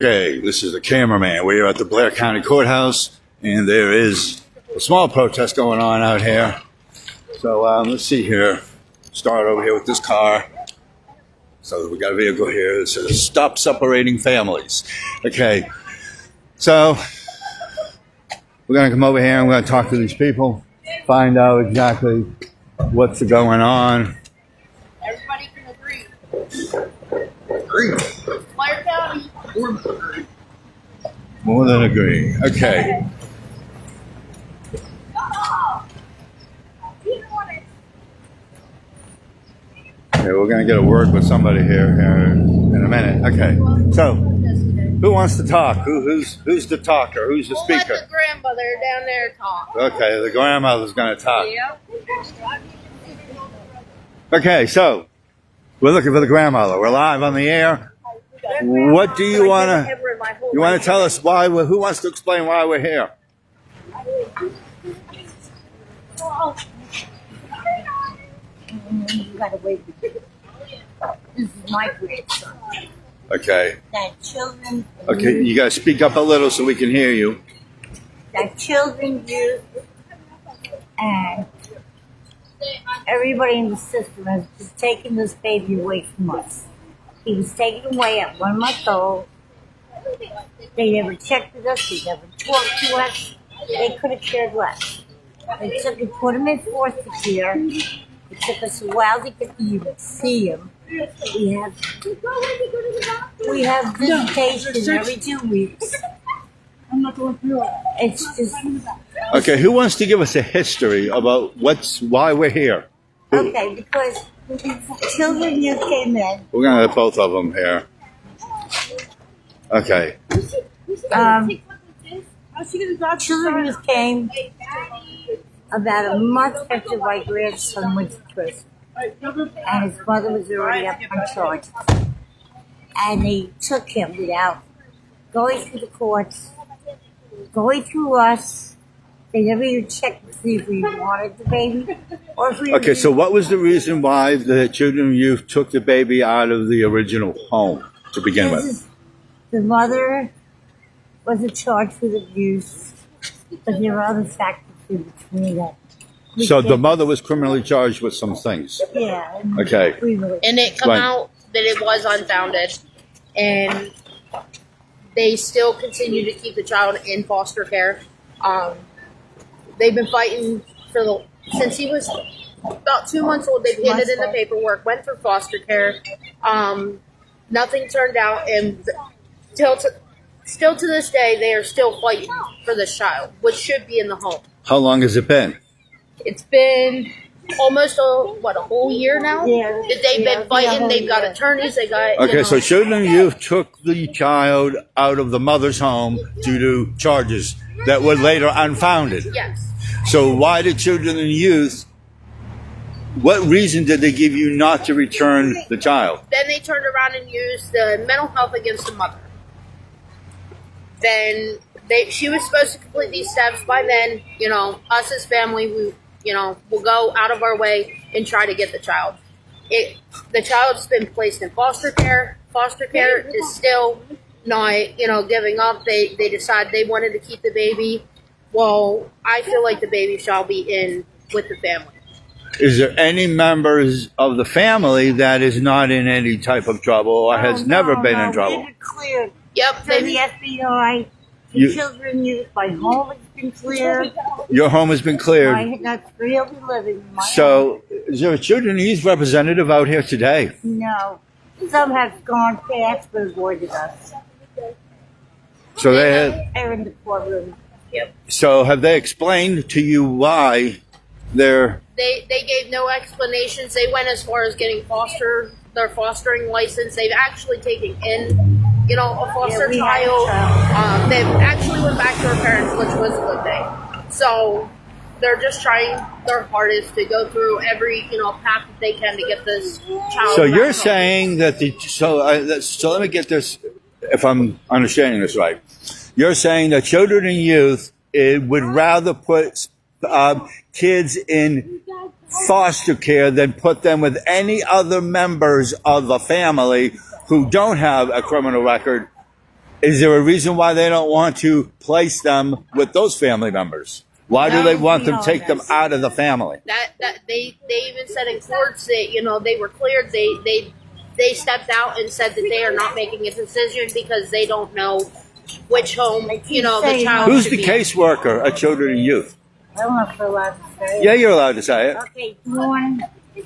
Okay, this is the cameraman. We are at the Blair County Courthouse, and there is a small protest going on out here. So let's see here. Start over here with this car. So we got a vehicle here that says "Stop Separating Families." Okay, so we're gonna come over here and we're gonna talk to these people, find out exactly what's going on. Everybody can agree. Agree. Blair County. More than agree. Okay. Okay, we're gonna get a word with somebody here in a minute. Okay. So, who wants to talk? Who's the talker? Who's the speaker? We'll let the grandmother down there talk. Okay, the grandmother's gonna talk. Yep. Okay, so we're looking for the grandmother. We're live on the air. What do you wanna? You wanna tell us why? Who wants to explain why we're here? You gotta wait. This is my grandson. Okay. That children. Okay, you gotta speak up a little so we can hear you. That children youth and everybody in the system has just taken this baby away from us. He was taken away at 1 month old. They never checked with us. They never talked to us. They could have cared less. They took and put him in foster care. It took us a while to get to even see him. We have visitation every 2 weeks. I'm not going through it. It's just Okay, who wants to give us a history about why we're here? okay because children youth came in. We're gonna have both of them here. Okay. Children youth came about a month after my grandson went to prison, and his mother was already up on charges. And they took him without going through the courts, going through us. They never even checked to see if we wanted the baby or if we. Okay, so what was the reason why the children and youth took the baby out of the original home to begin with? The mother wasn't charged with abuse, but there were other factors in between that. So the mother was criminally charged with some things. Yeah. Okay. And it come out that it was unfounded, and they still continue to keep the child in foster care. They've been fighting since he was about 2 months old. They've handed in the paperwork, went for foster care. Nothing turned out, and still to this day, they are still fighting for this child, which should be in the home. How long has it been? It's been almost a whole year now. Yeah, that they've been fighting. They've got attorneys. They got Okay, so children and youth took the child out of the mother's home due to charges that were later unfounded. Yes. So why did children and youth? What reason did they give you not to return the child? Then they turned around and used the mental health against the mother. Then she was supposed to complete these steps. By then, us as family, we'll go out of our way and try to get the child. The child's been placed in foster care. Foster care is still not, giving up. They decide they wanted to keep the baby. Well, I feel like the baby shall be in with the family. Is there any members of the family that is not in any type of trouble or has never been in trouble? We've been cleared. Yep. Through the FBI, the children youth, my home has been cleared. Your home has been cleared. That's really living in my home. So, is there a children and youth representative out here today? No. Some have gone past but avoided us. So they They're in the courtroom. Yep. So have they explained to you why they're? They gave no explanations. They went as far as getting their fostering license. They've actually taken in, a foster child. They've actually went back to their parents, which was a good thing. So they're just trying their hardest to go through every, path that they can to get this child. So back you're home. saying that so let me get this, if I'm understanding this right. You're saying that children and youth would rather put kids in foster care than put them with any other members of the family who don't have a criminal record Is there a reason why they don't want to place them with those family members? Why do they want them to take them out of the family? That they even said in courts that they were cleared. They stepped out and said that they are not making a decision because they don't know which home the child. Who's should the be. caseworker at Children and Youth? I don't know if we're allowed to say. Yeah, you're allowed to say it. Okay, Dawn.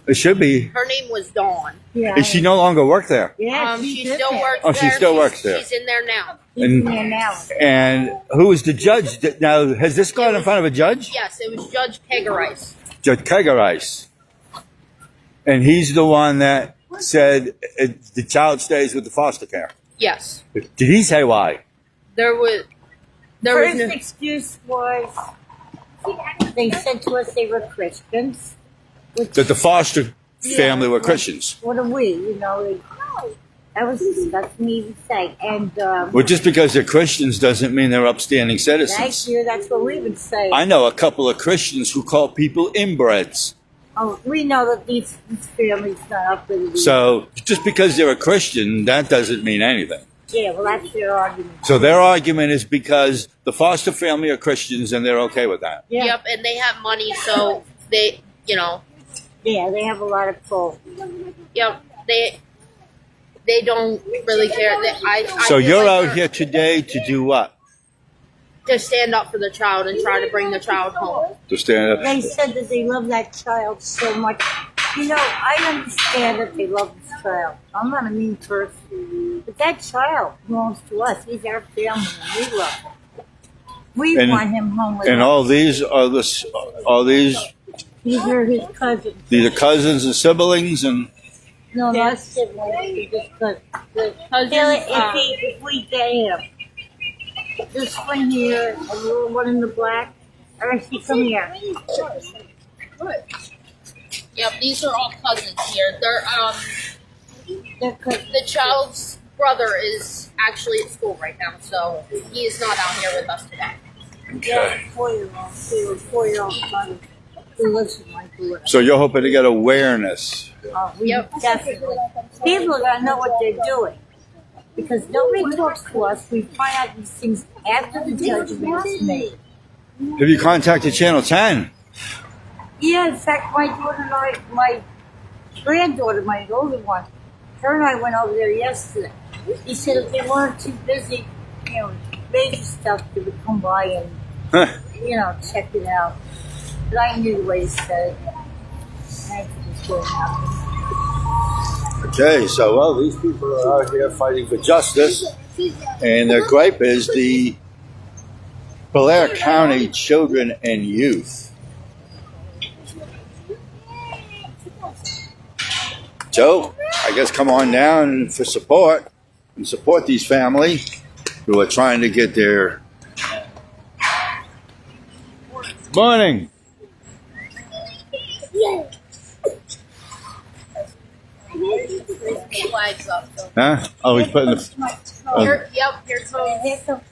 It should be. Her name was Dawn. Yeah. And she no longer work there. Yeah, She she's still in works. Oh, there. she still works there. She's in there now. She's in there now. And who is the judge? Now, has this gone in front of a judge? Yes, it was Judge Kegerice. Judge Kegerice. And he's the one that said the child stays with the foster care. Yes, Did he say why? there was First no. excuse was they said to us they were Christians. Which, That the foster family were like, Christians. What are we? That was disgusting me to say. And Well, just because they're Christians doesn't mean they're upstanding thank citizens. you. That's what we would say. I know a couple of Christians who call people inbreds. Oh, we know that these families not up with it. So just because they're a Christian, that doesn't mean anything. Yeah, well, that's their argument. So their argument is because the foster family are Christians and they're okay with that. Yeah, Yep, and they have money, so they yeah, they have a lot of pull. Yep, they don't really care. I So feel you're like out they're- here today to do what? to stand up for the child and try to bring the child home. To stand up. They said that they love that child so much. I understand that they love this child. I'm not a mean person. But that child belongs to us. He's our family, and we love him. We And- want him home with And us. all these are these These are his cousins. the cousins and siblings and No, not Yes. siblings. Just cousins. Cousins, If we get him. This one here, and the little one in the black. Archie, come here. Yep, these are all cousins here. They're cousins. The child's brother is actually at school right now, so he is not out here with us today. Yeah, 4-year-old. 4-year-old son who lives with my daughter. so you're hoping to get awareness. Yep, definitely. People gotta know what they're doing. Because nobody talks to us. We find out these things after the judgment is made. Have you contacted Channel 10? Yeah, in fact, my daughter and I, my granddaughter, my older one, her and I went over there yesterday. He said if they weren't too busy, major stuff, they would come by and, Huh. check it out. But I knew the way he said it. I think it's going to happen. Okay, so well, these people are out here fighting for justice, and their gripe is the Blair County Children and Youth. Joe, I guess come on down for support and support these families who are trying to get their morning. Flags up. So. Huh? Oh, he's putting the. Here comes. Here comes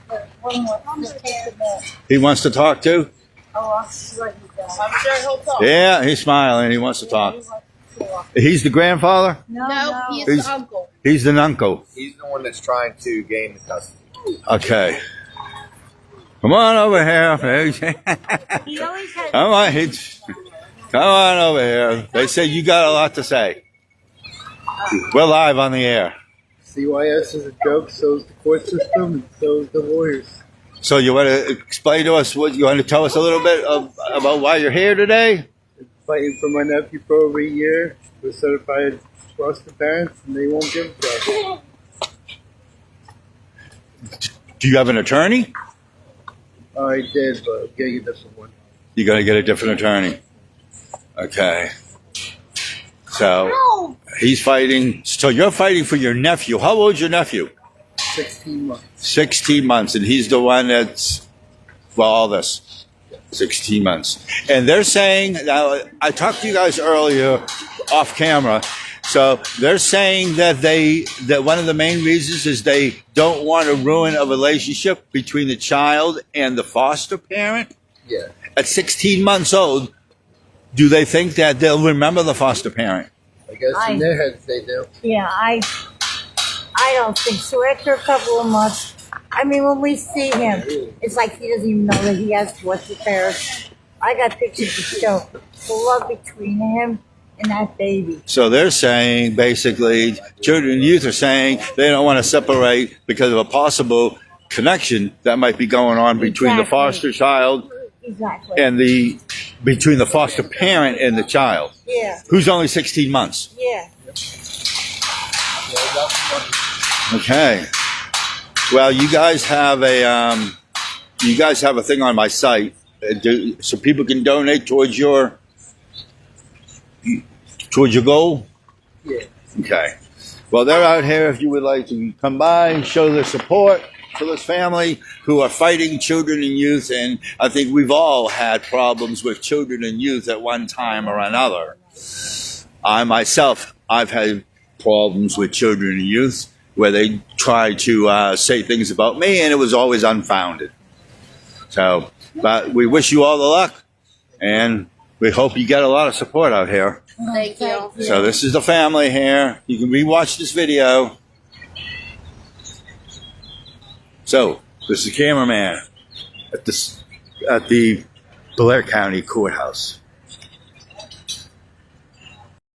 the one with the take the He wants to talk too. Oh, I'm sure he does. I'm sure he'll talk. Yeah, he's smiling. He wants to talk. He wants to talk. He's the grandfather. No, he's He's- the uncle. He's the uncle. He's the one that's trying to gain the custody. Okay. Come on over here. He always has. Come on, come on over here. They say you got a lot to say. We're live on the air. CYS is a joke, so is the court system, and so is the lawyers. So you want to explain to us what you want to tell us a little bit about why you're here today? Fighting for my nephew for over a year. We're certified foster parents, and they won't give it to us. Do you have an attorney? I did, but I'm getting a different one. You're going to get a different attorney. Okay. So he's fighting. So you're fighting for your nephew. How old's your nephew? 16 months. 16 months, and he's the one that's, well, all this. 16 months. And they're saying, now, I talked to you guys earlier off camera, so they're saying that one of the main reasons is they don't want to ruin a relationship between the child and the foster parent. Yeah. At 16 months old, do they think that they'll remember the foster parent? I guess in their heads they do. Yeah, I I don't think so. After a couple of months, I mean, when we see him, it's like he doesn't even know that he has foster parents. I got pictures to show the love between him and that baby. So they're saying, basically, children and youth are saying they don't want to separate because of a possible connection that might be going on between the Exactly. foster child Exactly. and between the foster parent and the child, Yeah. who's only 16 months. Yeah. Okay. Well, you guys have a thing on my site, so people can donate towards your goal. Yeah. Okay. Well, they're out here. If you would like to come by and show their support for this family who are fighting children and youth, and I think we've all had problems with children and youth at one time or another. I myself, I've had problems with children and youth where they try to say things about me, and it was always unfounded. So, but we wish you all the luck, and we hope you get a lot of support out here. Thank you. So this is the family here. You can rewatch this video. So this is the cameraman at the Blair County Courthouse.